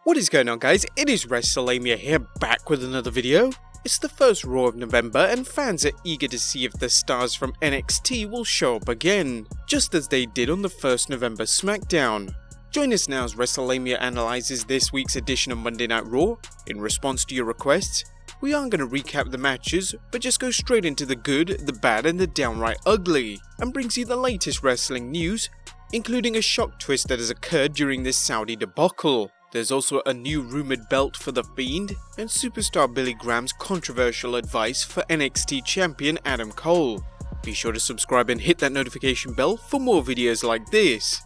What is going on, guys? It is Wrestlelamia here, back with another video. It's the first Raw of November and fans are eager to see if the stars from NXT will show up again, just as they did on the first November SmackDown. Join us now as Wrestlelamia analyzes this week's edition of Monday Night Raw. In response to your requests, we aren't going to recap the matches, but just go straight into the good, the bad and the downright ugly, and brings you the latest wrestling news, including a shock twist that has occurred during this Saudi debacle. There's also a new rumoured belt for the Fiend, and superstar Billy Graham's controversial advice for NXT Champion Adam Cole. Be sure to subscribe and hit that notification bell for more videos like this.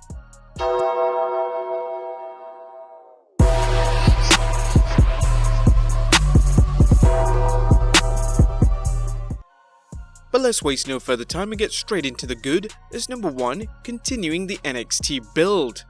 But let's waste no further time and get straight into the good, as number 1, continuing the NXT build.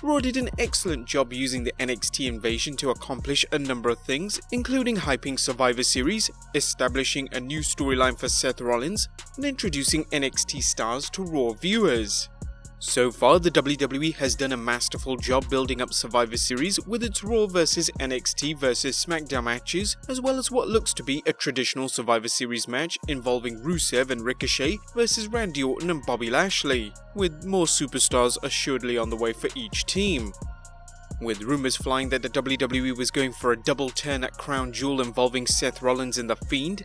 Raw did an excellent job using the NXT invasion to accomplish a number of things, including hyping Survivor Series, establishing a new storyline for Seth Rollins, and introducing NXT stars to Raw viewers. So far, the WWE has done a masterful job building up Survivor Series with its Raw vs NXT vs SmackDown matches, as well as what looks to be a traditional Survivor Series match involving Rusev and Ricochet vs Randy Orton and Bobby Lashley, with more superstars assuredly on the way for each team. With rumours flying that the WWE was going for a double turn at Crown Jewel involving Seth Rollins and The Fiend,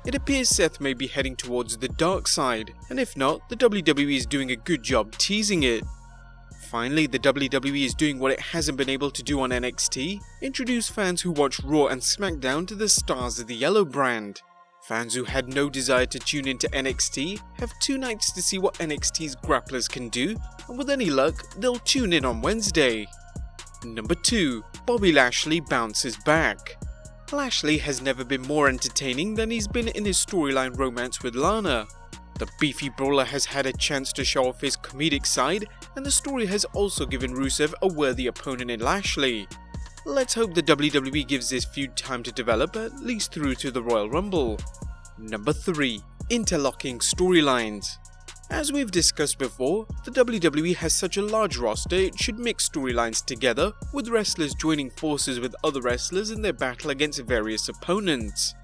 it appears Seth may be heading towards the dark side, and if not, the WWE is doing a good job teasing it. Finally, the WWE is doing what it hasn't been able to do on NXT, introduce fans who watch Raw and SmackDown to the stars of the Yellow brand. Fans who had no desire to tune into NXT have 2 nights to see what NXT's grapplers can do, and with any luck, they'll tune in on Wednesday. Number 2, Bobby Lashley bounces back. Lashley has never been more entertaining than he's been in his storyline romance with Lana. The beefy brawler has had a chance to show off his comedic side, and the story has also given Rusev a worthy opponent in Lashley. Let's hope the WWE gives this feud time to develop, at least through to the Royal Rumble. Number 3, interlocking storylines. As we've discussed before, the WWE has such a large roster it should mix storylines together, with wrestlers joining forces with other wrestlers in their battle against various opponents.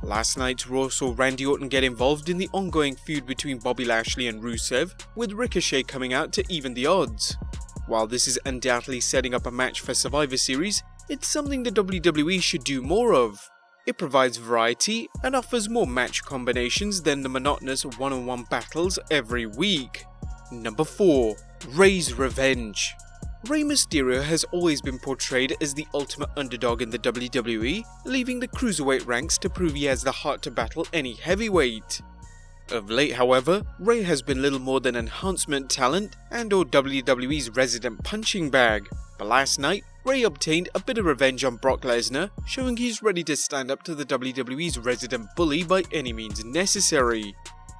Last night's Raw saw Randy Orton get involved in the ongoing feud between Bobby Lashley and Rusev, with Ricochet coming out to even the odds. While this is undoubtedly setting up a match for Survivor Series, it's something the WWE should do more of. It provides variety and offers more match combinations than the monotonous one-on-one battles every week. Number 4, Rey's Revenge. Rey Mysterio has always been portrayed as the ultimate underdog in the WWE, leaving the cruiserweight ranks to prove he has the heart to battle any heavyweight. Of late, however, Rey has been little more than enhancement talent and/or WWE's resident punching bag, but last night, Rey obtained a bit of revenge on Brock Lesnar, showing he's ready to stand up to the WWE's resident bully by any means necessary.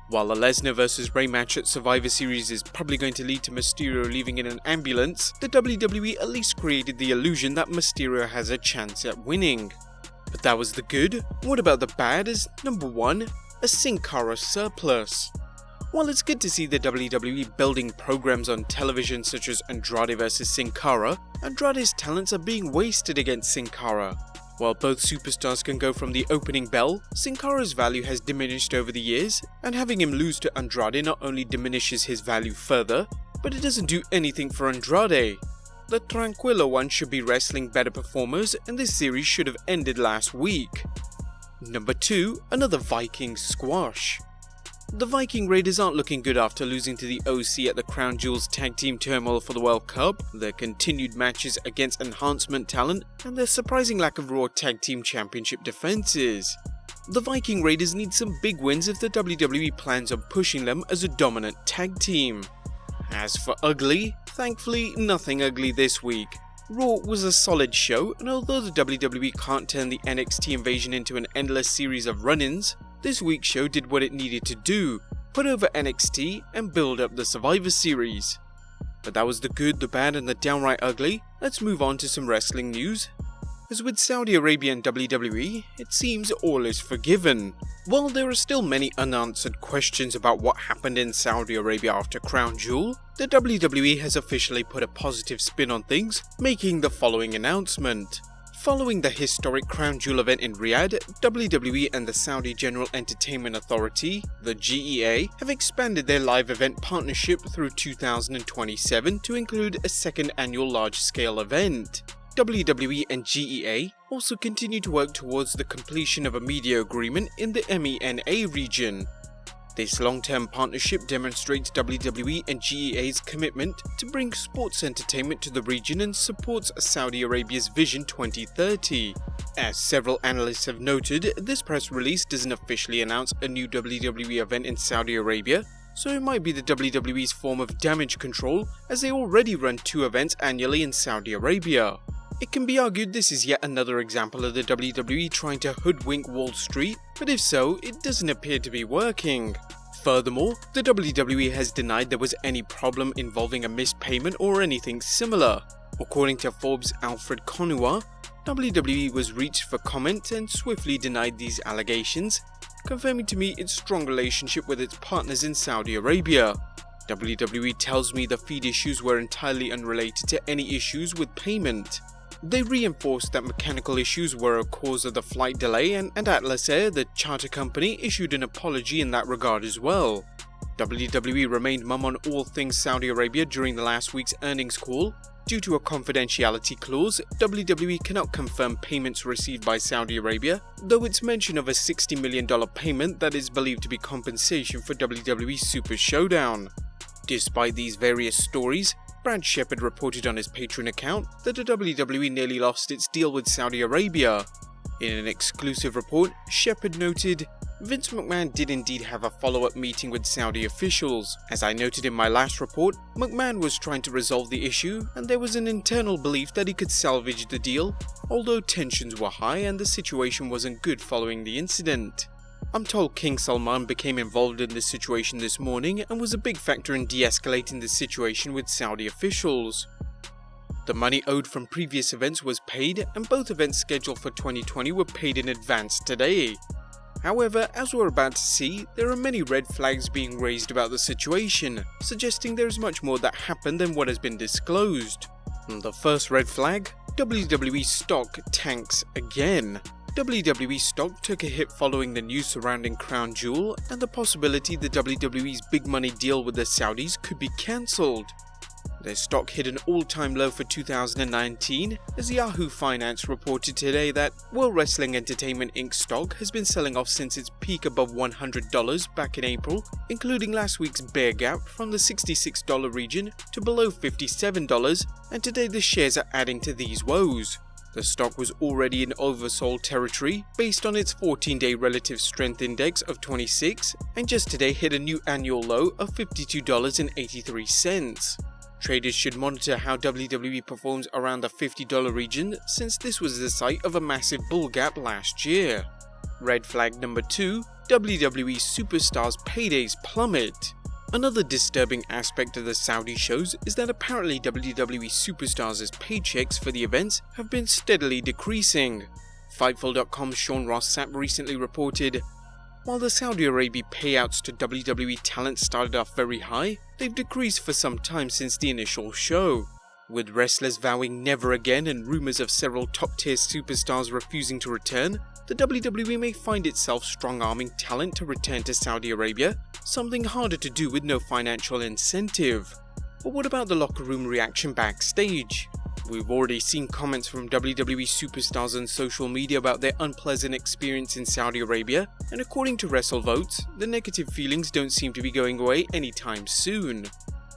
While the Lesnar vs Rey match at Survivor Series is probably going to lead to Mysterio leaving in an ambulance, the WWE at least created the illusion that Mysterio has a chance at winning. But that was the good. What about the bad? Is number 1, a Sin Cara surplus. While it's good to see the WWE building programs on television such as Andrade vs Sin Cara, Andrade's talents are being wasted against Sin Cara. While both superstars can go from the opening bell, Sin Cara's value has diminished over the years, and having him lose to Andrade not only diminishes his value further, but it doesn't do anything for Andrade. The Tranquilo one should be wrestling better performers, and this series should have ended last week. Number 2, another Viking squash. The Viking Raiders aren't looking good after losing to the OC at the Crown Jewel's Tag Team Turmoil for the World Cup, their continued matches against enhancement talent, and their surprising lack of Raw Tag Team Championship defenses. The Viking Raiders need some big wins if the WWE plans on pushing them as a dominant tag team. As for ugly, thankfully nothing ugly this week. Raw was a solid show, and although the WWE can't turn the NXT invasion into an endless series of run-ins, this week's show did what it needed to do, put over NXT and build up the Survivor Series. But that was the good, the bad and the downright ugly. Let's move on to some wrestling news. as with Saudi Arabia and WWE, it seems all is forgiven. While there are still many unanswered questions about what happened in Saudi Arabia after Crown Jewel, the WWE has officially put a positive spin on things, making the following announcement. Following the historic Crown Jewel event in Riyadh, WWE and the Saudi General Entertainment Authority, the GEA, have expanded their live event partnership through 2027 to include a second annual large-scale event. WWE and GEA also continue to work towards the completion of a media agreement in the MENA region. This long-term partnership demonstrates WWE and GEA's commitment to bring sports entertainment to the region and supports Saudi Arabia's Vision 2030. As several analysts have noted, this press release doesn't officially announce a new WWE event in Saudi Arabia, so it might be the WWE's form of damage control, as they already run 2 events annually in Saudi Arabia. It can be argued this is yet another example of the WWE trying to hoodwink Wall Street, but if so, it doesn't appear to be working. Furthermore, the WWE has denied there was any problem involving a missed payment or anything similar. According to Forbes' Alfred Konua, WWE was reached for comment and swiftly denied these allegations, confirming to me its strong relationship with its partners in Saudi Arabia. WWE tells me the feed issues were entirely unrelated to any issues with payment. They reinforced that mechanical issues were a cause of the flight delay, and Atlas Air, the charter company, issued an apology in that regard as well. WWE remained mum on all things Saudi Arabia during the last week's earnings call. Due to a confidentiality clause, WWE cannot confirm payments received by Saudi Arabia, though its mention of a $60 million payment that is believed to be compensation for WWE Super Showdown. Despite these various stories, Brad Shepard reported on his Patreon account that the WWE nearly lost its deal with Saudi Arabia. In an exclusive report, Shepard noted, Vince McMahon did indeed have a follow-up meeting with Saudi officials. As I noted in my last report, McMahon was trying to resolve the issue, and there was an internal belief that he could salvage the deal, although tensions were high and the situation wasn't good following the incident. I'm told King Salman became involved in this situation this morning and was a big factor in de-escalating the situation with Saudi officials. The money owed from previous events was paid, and both events scheduled for 2020 were paid in advance today. However, as we're about to see, there are many red flags being raised about the situation, suggesting there is much more that happened than what has been disclosed. The first red flag: WWE stock tanks again. WWE stock took a hit following the news surrounding Crown Jewel and the possibility that WWE's big money deal with the Saudis could be cancelled. Their stock hit an all-time low for 2019, as Yahoo Finance reported today that World Wrestling Entertainment Inc. stock has been selling off since its peak above $100 back in April, including last week's bear gap from the $66 region to below $57, and today the shares are adding to these woes. The stock was already in oversold territory based on its 14-day relative strength index of 26, and just today hit a new annual low of $52.83. Traders should monitor how WWE performs around the $50 region, since this was the site of a massive bull gap last year. Red flag number 2, WWE superstars' paydays plummet. Another disturbing aspect of the Saudi shows is that apparently WWE superstars' paychecks for the events have been steadily decreasing. Fightful.com's Sean Ross Sapp recently reported, while the Saudi Arabia payouts to WWE talent started off very high, they've decreased for some time since the initial show. With wrestlers vowing never again and rumours of several top-tier superstars refusing to return, the WWE may find itself strong-arming talent to return to Saudi Arabia, something harder to do with no financial incentive. But what about the locker room reaction backstage? We've already seen comments from WWE superstars on social media about their unpleasant experience in Saudi Arabia, and according to WrestleVotes, the negative feelings don't seem to be going away anytime soon.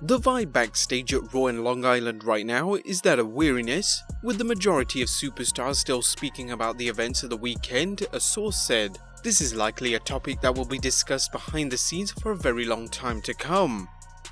The vibe backstage at Raw in Long Island right now is that of weariness, with the majority of superstars still speaking about the events of the weekend, a source said. This is likely a topic that will be discussed behind the scenes for a very long time to come.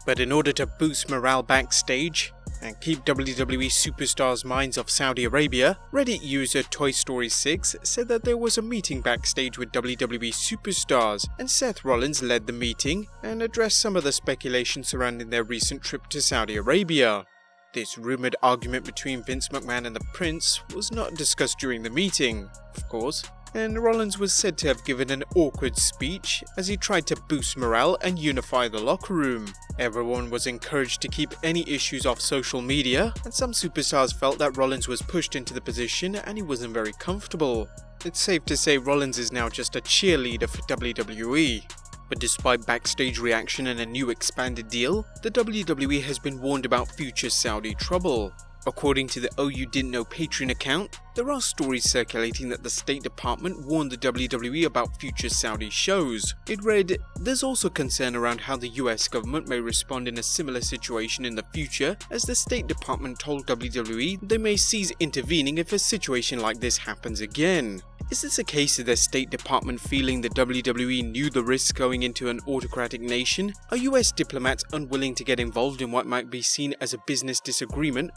But in order to boost morale backstage, and keep WWE superstars' minds off Saudi Arabia, Reddit user Toy Story 6 said that there was a meeting backstage with WWE superstars, and Seth Rollins led the meeting and addressed some of the speculation surrounding their recent trip to Saudi Arabia. This rumored argument between Vince McMahon and the Prince was not discussed during the meeting, of course, and Rollins was said to have given an awkward speech as he tried to boost morale and unify the locker room. Everyone was encouraged to keep any issues off social media, and some superstars felt that Rollins was pushed into the position and he wasn't very comfortable. It's safe to say Rollins is now just a cheerleader for WWE. But despite backstage reaction and a new expanded deal, the WWE has been warned about future Saudi trouble. According to the Oh You Didn't Know Patreon account, there are stories circulating that the State Department warned the WWE about future Saudi shows. It read, "There's also concern around how the US government may respond in a similar situation in the future, as the State Department told WWE they may cease intervening if a situation like this happens again." Is this a case of the State Department feeling the WWE knew the risks going into an autocratic nation? Are US diplomats unwilling to get involved in what might be seen as a business disagreement?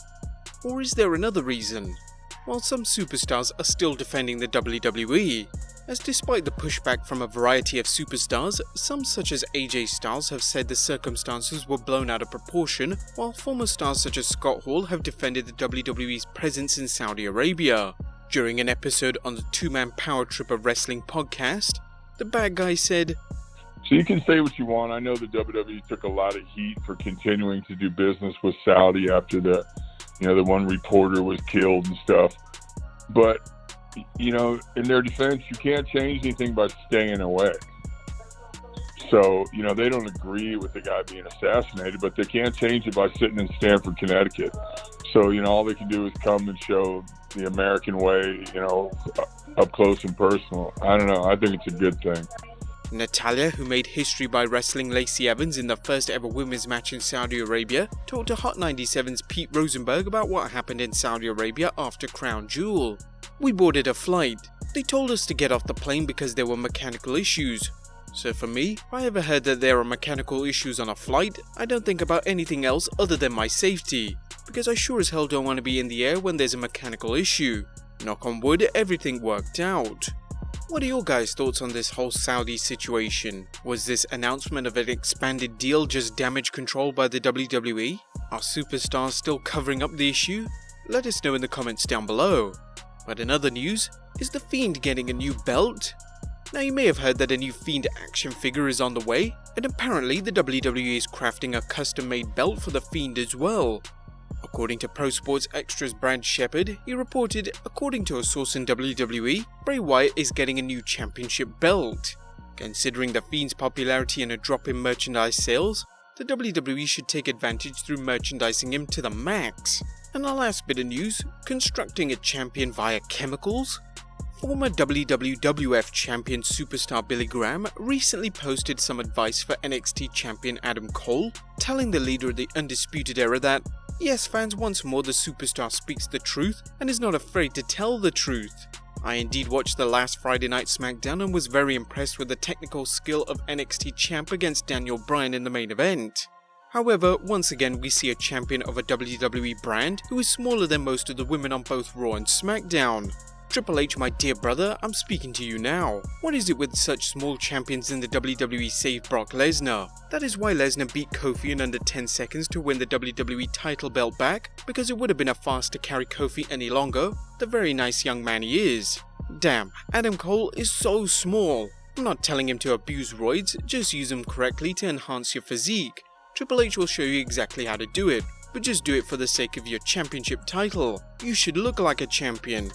Or is there another reason? While some superstars are still defending the WWE, as despite the pushback from a variety of superstars, some such as AJ Styles have said the circumstances were blown out of proportion, while former stars such as Scott Hall have defended the WWE's presence in Saudi Arabia. During an episode on the two-man Power Trip of Wrestling podcast, the bad guy said, "So you can say what you want. I know the WWE took a lot of heat for continuing to do business with Saudi after the one reporter was killed and stuff. But, in their defense, you can't change anything by staying away. So, they don't agree with the guy being assassinated, but they can't change it by sitting in Stamford, Connecticut. So, all they can do is come and show the American way, up close and personal. I don't know. I think it's a good thing." Natalya, who made history by wrestling Lacey Evans in the first ever women's match in Saudi Arabia, talked to Hot 97's Pete Rosenberg about what happened in Saudi Arabia after Crown Jewel. "We boarded a flight. They told us to get off the plane because there were mechanical issues. So for me, if I ever heard that there are mechanical issues on a flight, I don't think about anything else other than my safety, because I sure as hell don't want to be in the air when there's a mechanical issue. Knock on wood, everything worked out." What are your guys' thoughts on this whole Saudi situation? Was this announcement of an expanded deal just damage control by the WWE? Are superstars still covering up the issue? Let us know in the comments down below. But in other news, is the Fiend getting a new belt? Now you may have heard that a new Fiend action figure is on the way, and apparently the WWE is crafting a custom-made belt for the Fiend as well. According to Pro Sports Extra's Brad Shepard, he reported, according to a source in WWE, Bray Wyatt is getting a new championship belt. Considering the Fiend's popularity and a drop in merchandise sales, the WWE should take advantage through merchandising him to the max. And our last bit of news, constructing a champion via chemicals? Former WWF champion superstar Billy Graham recently posted some advice for NXT champion Adam Cole, telling the leader of the Undisputed Era that, "Yes, fans, once more the superstar speaks the truth and is not afraid to tell the truth. I indeed watched the last Friday Night SmackDown and was very impressed with the technical skill of NXT champ against Daniel Bryan in the main event. However, once again we see a champion of a WWE brand who is smaller than most of the women on both Raw and SmackDown. Triple H, my dear brother, I'm speaking to you now. What is it with such small champions in the WWE save Brock Lesnar? That is why Lesnar beat Kofi in under 10 seconds to win the WWE title belt back, because it would have been a farce to carry Kofi any longer, the very nice young man he is. Damn, Adam Cole is so small. I'm not telling him to abuse roids, just use them correctly to enhance your physique. Triple H will show you exactly how to do it, but just do it for the sake of your championship title. You should look like a champion."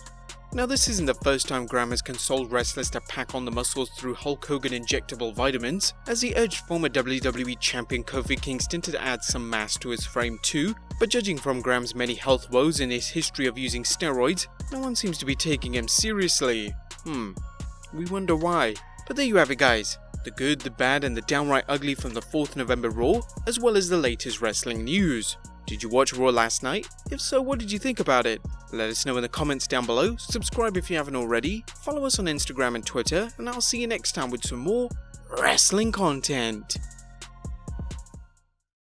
Now this isn't the first time Graham has consoled wrestlers to pack on the muscles through Hulk Hogan injectable vitamins, as he urged former WWE champion Kofi Kingston to add some mass to his frame too, but judging from Graham's many health woes and his history of using steroids, no one seems to be taking him seriously. We wonder why. But there you have it guys, the good, the bad and the downright ugly from the 4th November Raw, as well as the latest wrestling news. Did you watch Raw last night? If so, what did you think about it? Let us know in the comments down below, subscribe if you haven't already, follow us on Instagram and Twitter, and I'll see you next time with some more wrestling content.